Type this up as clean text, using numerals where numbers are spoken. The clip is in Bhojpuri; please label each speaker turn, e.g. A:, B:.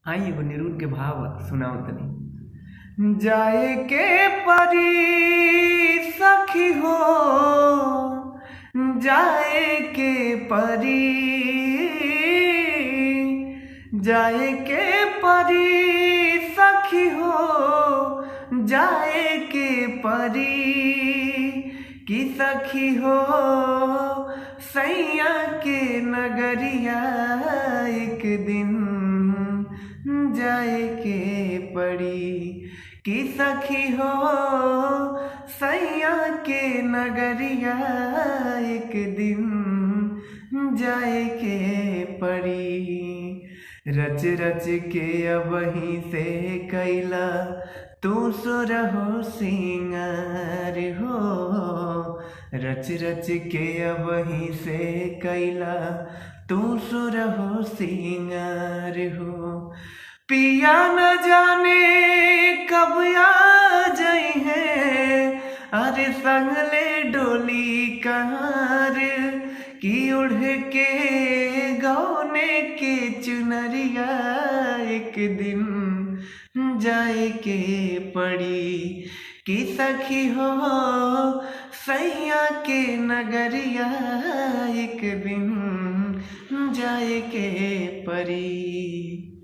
A: आई एगो निरुन के भाव सुनाओ तनी। जाए के परी सखी हो, जाए के परी, जाए के परी सखी हो, जाए के परी कि सखी हो सैया के नगरिया एक दिन जाए के पड़ी। कि सखी हो सैया के नगरिया एक दिन जाए के पड़ी। रच रच के अबही से कैला तू सुरहो सिंगार हो, रच रच के अबही से कैला तू सुरहो सिंगार हो। पिया न जाने कब आ जाई है, अरे संगले डोली कहार की उड़ के गौने के चुनरिया एक दिन जाए के पड़ी। कि सखी हो सैया के नगरिया एक दिन जाए के पड़ी।